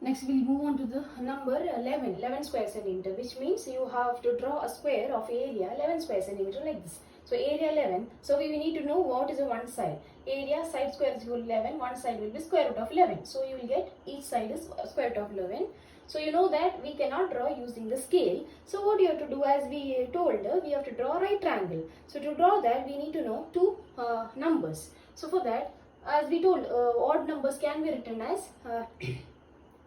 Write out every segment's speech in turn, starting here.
Next we'll move on to the number 11 square centimeter, which means you have to draw a square of area 11 square centimeter like this. So area 11, so we need to know what is the one side. Area side square is equal to 11, one side will be square root of 11. So you will get each side is square root of 11. So you know that we cannot draw using the scale. So what you have to do, as we told, we have to draw a right triangle. So to draw that we need to know two numbers. So for that, as we told, odd numbers can be written as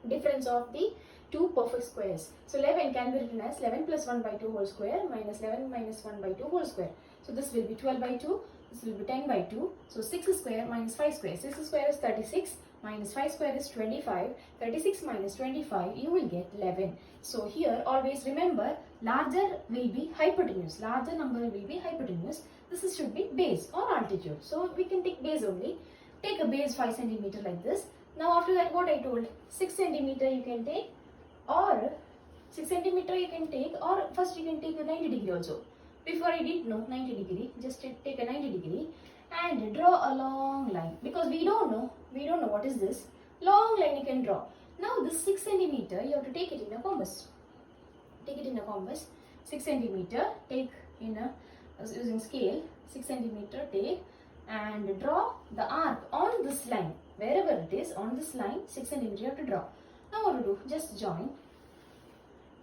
difference of the two perfect squares. So 11 can be written as 11 plus 1 by 2 whole square minus 11 minus 1 by 2 whole square. So this will be 12 by 2, this will be 10 by 2. So 6 square minus 5 square. 6 square is 36 minus 5 square is 25. 36 minus 25, you will get 11. So here always remember, larger will be hypotenuse. Larger number will be hypotenuse. This should be base or altitude. So we can take base only. Take a base 5 centimeter like this. Now after that, what I told, 6 centimeter you can take, or 6 centimeter you can take, or first you can take a 90 degree also. Before I did no 90 degree, just take a 90 degree and draw a long line, because we don't know what is this. Long line you can draw. Now this 6 centimeter you have to take it in a compass. Take it in a compass. 6 centimeter, take in a using scale. 6 centimeter take and draw the arc on this line. Wherever it is on this line, 6 centimeter you have to draw. Now what to do? Just join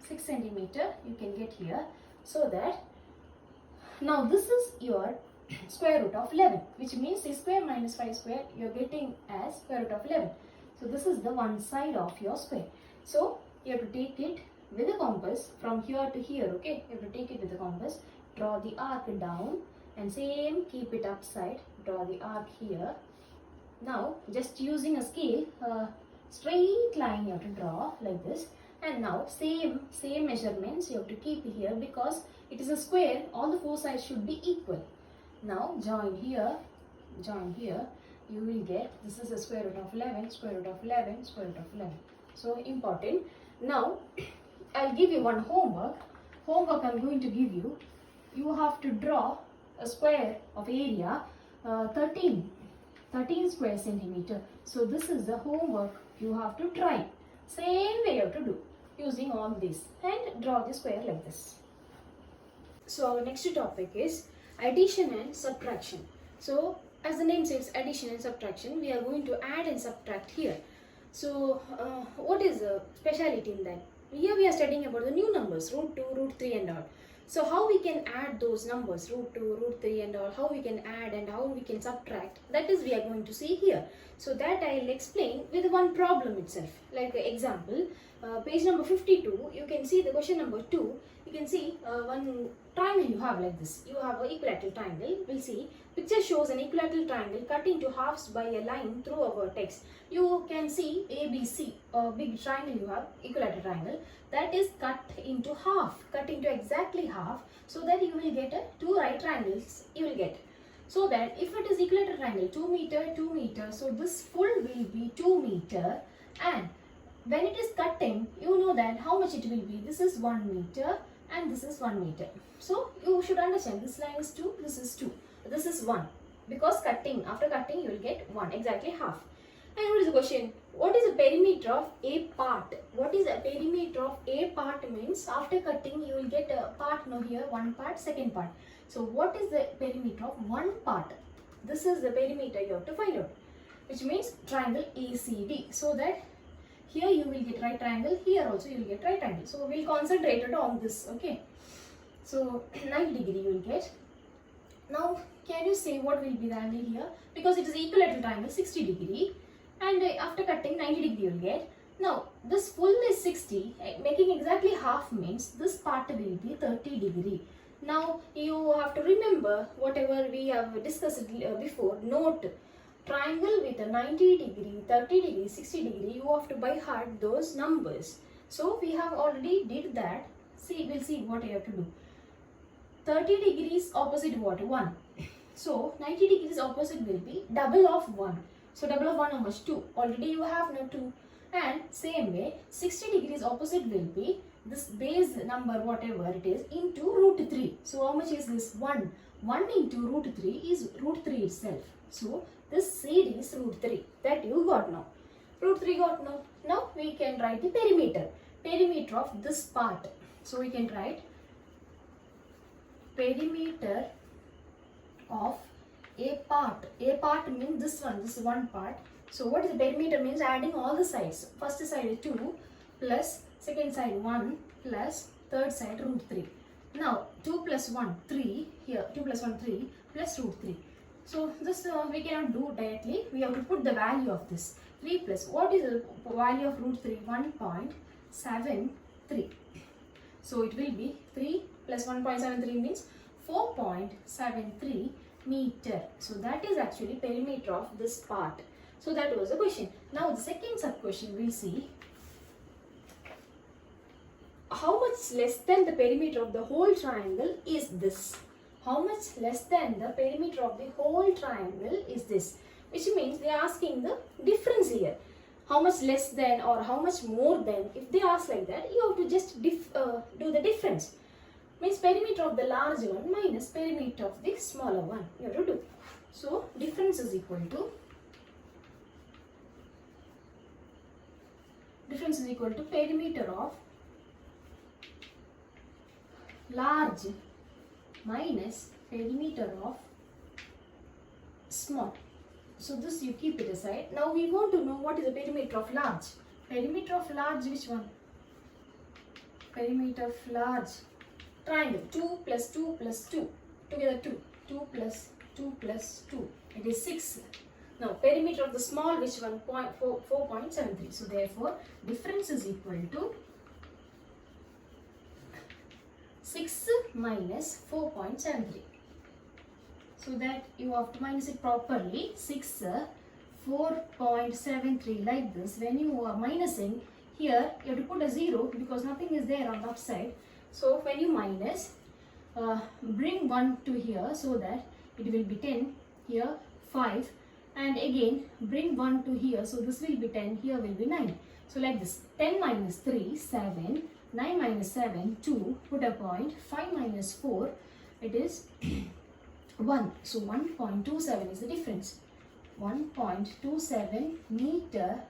6 centimeter you can get here, so that now this is your square root of 11, which means 6 square minus 5 square you are getting as square root of 11. So this is the one side of your square. So you have to take it with a compass from here to here. Okay, you have to take it with a compass, draw the arc down, and same keep it upside, draw the arc here. Now just using a scale, straight line you have to draw like this, and now same measurements you have to keep here, because it is a square, all the four sides should be equal. Now join here, you will get, this is the square root of 11, square root of 11, square root of 11. So important. Now I'll give you one homework I'm going to give you. You have to draw a square of area 13 square centimeter. So this is the homework you have to try. Same way you have to do, using all this, and draw the square like this. So our next topic is addition and subtraction. So as the name says, addition and subtraction, we are going to add and subtract here. So what is the speciality in that? Here we are studying about the new numbers, root 2, root 3 and all. So how we can add those numbers, root 2, root 3 and all, how we can add and how we can subtract, that is we are going to see here. So that I will explain with one problem itself. Like example, page number 52, you can see the question number 2. You can see one triangle you have like this. You have an equilateral triangle. We'll see. Picture shows an equilateral triangle cut into halves by a line through a vertex. You can see ABC, a big triangle you have, equilateral triangle, that is cut into half, cut into exactly half, so that you will get two right triangles you will get. So that if it is equilateral triangle 2 meter, 2 meter, so this full will be 2 meter, and when it is cutting, you know that how much it will be. This is 1 meter and this is 1 meter. So you should understand, this line is 2, this is 2, this is 1, because cutting, after cutting you will get 1, exactly half. And what is the question? What is the perimeter of a part? What is the perimeter of a part means, after cutting you will get a part, no, here one part, second part. So what is the perimeter of one part? This is the perimeter you have to find out, which means triangle ACD. So that here you will get right triangle, here also you will get right triangle. So we will concentrate it on this, okay. So 90 degree you will get. Now can you say what will be the angle here? Because it is equilateral triangle, 60 degree. And after cutting 90 degree you will get. Now this full is 60, making exactly half means this part will be 30 degree. Now you have to remember whatever we have discussed before. Note, triangle with a 90 degree, 30 degree, 60 degree, you have to by heart those numbers. So we have already did that. See, we'll see what you have to do. 30 degrees opposite what? 1. So 90 degrees opposite will be double of 1. So double of 1 how much? 2. Already you have now 2. And same way 60 degrees opposite will be this base number whatever it is into root 3. So how much is this? 1. 1 into root 3 is root 3 itself. So this side is root 3. That you got now. Root 3 got no. Now we can write the perimeter. Perimeter of this part. So we can write perimeter of a part. A part means this one part. So what is the perimeter means? Adding all the sides. First side is 2 plus second side 1 plus third side root 3. Now 2 plus 1 3 here, 2 plus 1 3 plus root 3. So this we cannot do directly. We have to put the value of this. 3 plus, what is the value of root 3? 1.73. So it will be 3 plus 1.73 means 4.73 meter. So that is actually perimeter of this part. So that was the question. Now the second sub question we'll see. How much less than the perimeter of the whole triangle is this? How much less than the perimeter of the whole triangle is this? Which means they are asking the difference here. How much less than or how much more than. If they ask like that, you have to just do the difference. Means perimeter of the large one minus perimeter of the smaller one. You have to do. So difference is equal to perimeter of large minus perimeter of small. So this you keep it aside. Now we want to know what is the perimeter of large. Perimeter of large, which one? Perimeter of large triangle. 2 plus 2 plus 2. Together 2. 2 plus 2 plus 2. It is 6. Now perimeter of the small, which one? 4.73. So therefore difference is equal to 6 minus 4.73. So that you have to minus it properly. 6, 4.73 like this. When you are minusing, here you have to put a 0 because nothing is there on the upside. So when you minus, bring 1 to here so that it will be 10. Here 5, and again bring 1 to here. So this will be 10. Here will be 9. So like this. 10 minus 3, 7. 9 minus 7, 2. Put a point. 5 minus 4, it is 1. So 1.27 is the difference. 1.27 meter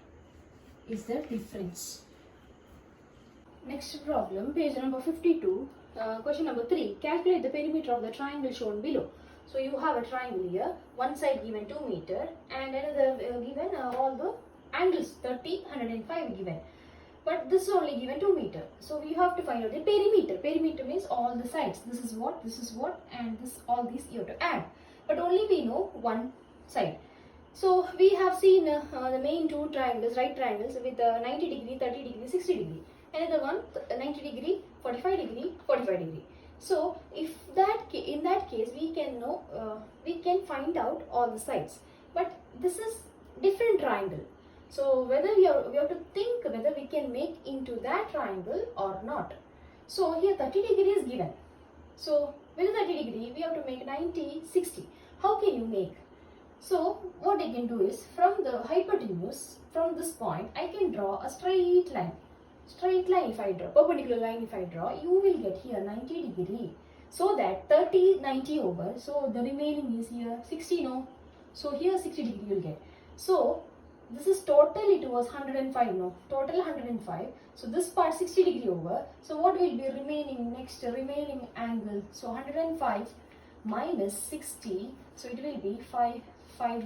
is the difference. Next problem, page number 52. Question number 3. Calculate the perimeter of the triangle shown below. So you have a triangle here. One side given 2 meter and another given all the angles 30, 105 given. But this is only given 2 meter. So we have to find out the perimeter. Perimeter means all the sides. This is what, and this, all these you have to add. But only we know one side. So we have seen the main two triangles, right triangles with 90 degree, 30 degree, 60 degree. Another one 90 degree, 45 degree, 45 degree. So if in that case we can know, we can find out all the sides. But this is different triangle. So whether we have to think whether we can make into that triangle or not. So here 30 degree is given. So with 30 degree we have to make 90, 60. How can you make? So what I can do is, from the hypotenuse, from this point I can draw a straight line. Straight line if I draw, perpendicular line if I draw, you will get here 90 degree. So that 30, 90 over. So the remaining is here 60, no? So here 60 degree you will get. So this is total, it was 105, no? Total 105. So this part 60 degree over. So what will be remaining next, remaining angle? So 105 minus 60. So it will be 5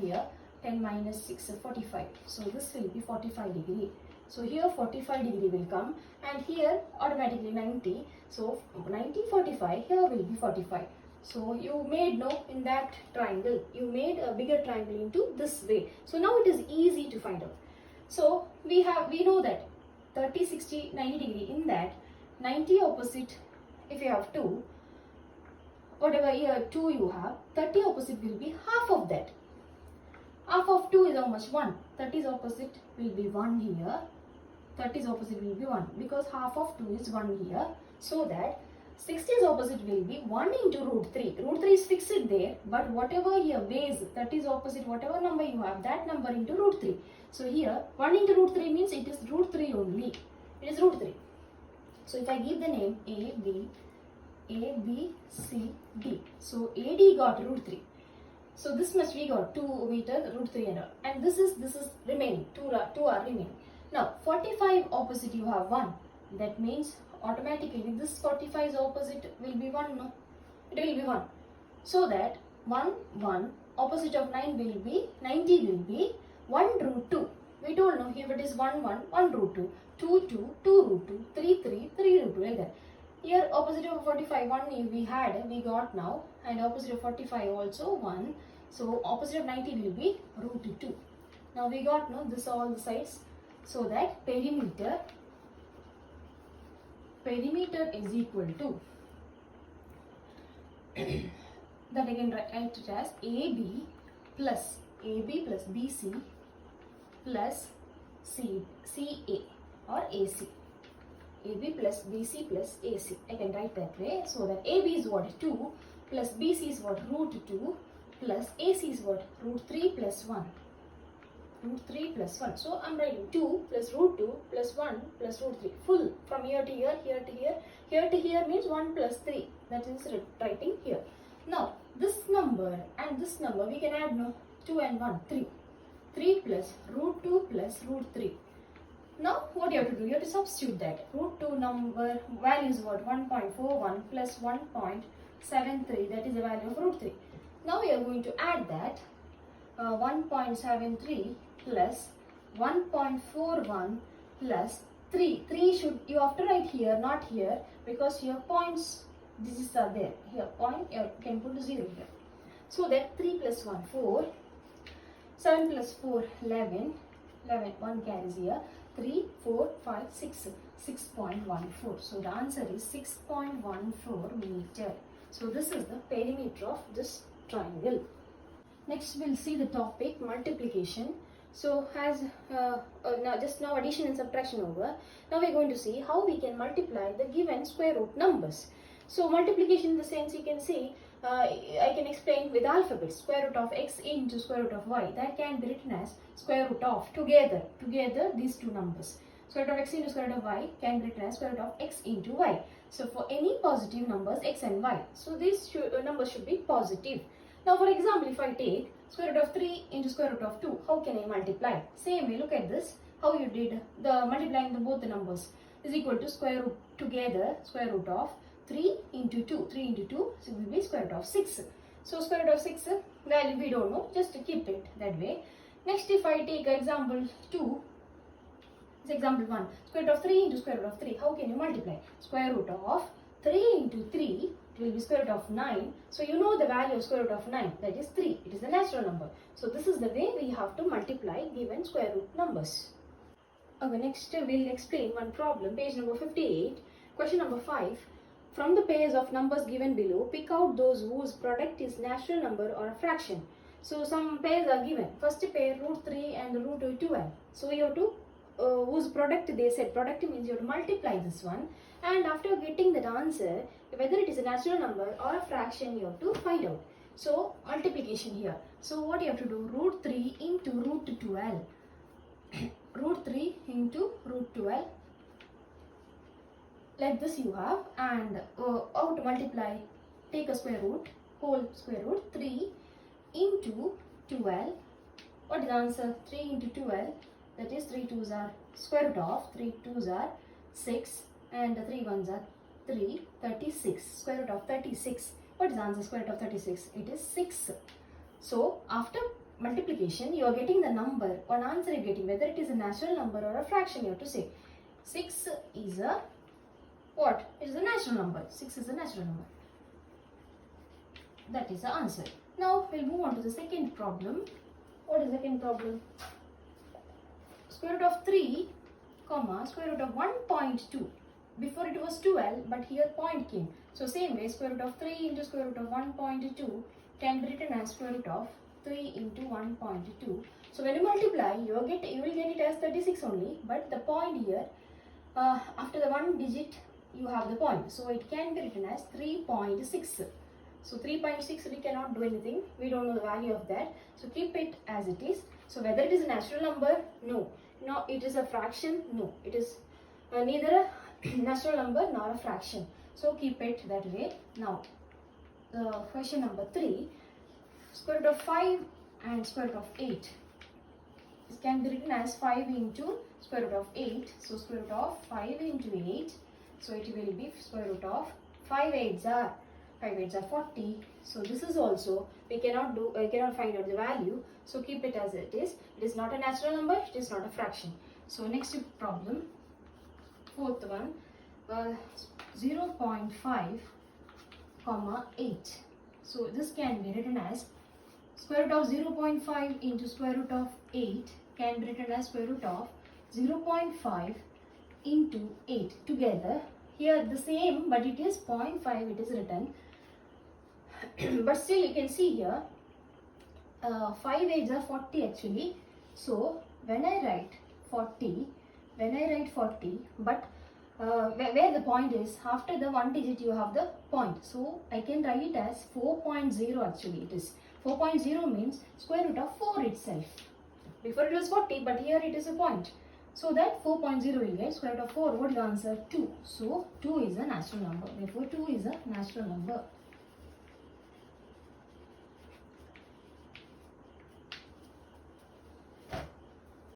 here. 10 minus 6, 45. So this will be 45 degree. So here 45 degree will come, and here automatically 90. So 90, 45, here will be 45. So you made, no, in that triangle, you made a bigger triangle into this way. So now it is easy to find out. So we know that 30, 60, 90 degree, in that 90 opposite, if you have 2, whatever here 2 you have, 30 opposite will be half of that. Half of 2 is how much? 1. 30's opposite will be 1 here. 30's opposite will be 1, because half of 2 is 1 here. So that 60's opposite will be 1 into root 3. Root 3 is fixed there, but whatever here base, 30's opposite, whatever number you have, that number into root 3. So here 1 into root 3 means it is root 3 only. It is root 3. So if I give the name A, B, C, D. So AD got root 3. So this much we got 2 meter root 3 and this is remaining 2 are remaining. Now 45 opposite you have 1. That means automatically this 45's opposite will be 1. No, it will be 1. So that 1 1 opposite of 9 will be 90 will be 1 root 2. We told no, here it is 1 1 1 root 2, 2 2 2 root 2, 3 3 3 root 2, like that. Here opposite of 45 1 we got now, and opposite of 45 also 1. So opposite of 90 will be root 2. Now we got no this all the sides, so that perimeter is equal to that again write it as AB plus BC plus CA or AC. AB plus BC plus AC. I can write that way. So that AB is what? 2 plus BC is what? Root 2 plus AC is what? Root 3 plus 1. Root 3 plus 1. So I am writing 2 plus root 2 plus 1 plus root 3. Full from here to here, here to here. Here to here means 1 plus 3. That is writing here. Now this number and this number we can add no 2 and 1, 3. 3 plus root 2 plus root 3. Now what you have to do? You have to substitute that. Root 2 number value is what? 1.41 plus 1.73. That is the value of root 3. Now we are going to add that 1.73 plus 1.41 plus 3. 3 should you have to write here, not here, because here points digits are there. Here point you can put 0 here. So that 3 plus 1 4, 7 plus 4 11, 1 carries here, 3 4 5 6, 6.14. So the answer is 6.14 meter. So this is the perimeter of this triangle. Next we'll see the topic multiplication. So as now addition and subtraction over. Now we're going to see how we can multiply the given square root numbers. So multiplication in the sense you can see, I can explain with alphabets. Square root of x into square root of y. That can be written as square root of together these two numbers. Square root of x into square root of y can be written as square root of x into y. So for any positive numbers x and y, so these numbers should be positive. Now for example, if I take square root of 3 into square root of 2, how can I multiply? Same way, look at this, how you did the multiplying both the numbers is equal to square root together, square root of 3 into 2, 3 into 2, so it will be square root of 6. So square root of 6 value we don't know, just to keep it that way. Next if I take example 2, example 1, square root of 3 into square root of 3, how can you multiply? Square root of 3 into 3, it will be square root of 9. So you know the value of square root of 9, that is 3. It is a natural number. So this is the way we have to multiply given square root numbers. Okay, next we'll explain one problem, page number 58, question number 5. From the pairs of numbers given below, pick out those whose product is natural number or a fraction. So some pairs are given. First pair root 3 and root 12. So you have to whose product, they said product means you have to multiply this one, and after getting that answer, whether it is a natural number or a fraction, you have to find out. So multiplication here. So what you have to do? Root 3 into root 12. Root 3 into root 12. Like this you have, and how to multiply? Take a square root, whole square root, 3 into 12. What is the answer? 3 into 12, that is 3 2s are square root of 3 2s are 6 and 3 1s are 3, 36, square root of 36. What is the answer? Square root of 36, it is 6. So after multiplication you are getting the number, one answer you are getting, whether it is a natural number or a fraction, you have to say 6 is a what? It is a natural number. 6 is a natural number. That is the answer. Now we'll move on to the second problem. What is the second problem? Square root of 3, comma, square root of 1.2. Before it was 12, but here point came. So same way, square root of 3 into square root of 1.2 can be written as square root of 3 into 1.2. So when you multiply, you will get it as 36 only. But the point here, after the one digit, you have the point. So it can be written as 3.6. So 3.6 we cannot do anything. We don't know the value of that. So keep it as it is. So whether it is a natural number, no. No, it is a fraction, no. It is neither a natural number nor a fraction. So keep it that way. Now, question number 3. square root of 5 and square root of 8. This can be written as 5 into square root of 8. So square root of 5 into 8. So it will be square root of 5 8s are 40. So this is also we cannot find out the value. So keep it as it is. It is not a natural number. It is not a fraction. So next problem, fourth one, 0.5 comma 8. So this can be written as square root of 0.5 into square root of 8 can be written as square root of 0.5 into 8 together. Here the same, but it is 0.5 it is written. But still you can see here 5 8s are 40 actually. So when I write 40, but where the point is, after the one digit you have the point. So I can write it as 4.0 actually. It is 4.0 means square root of 4 itself. Before it was 40, but here it is a point. So that 4.0 will get square root of 4. What is the answer? 2. So 2 is a natural number. Therefore 2 is a natural number.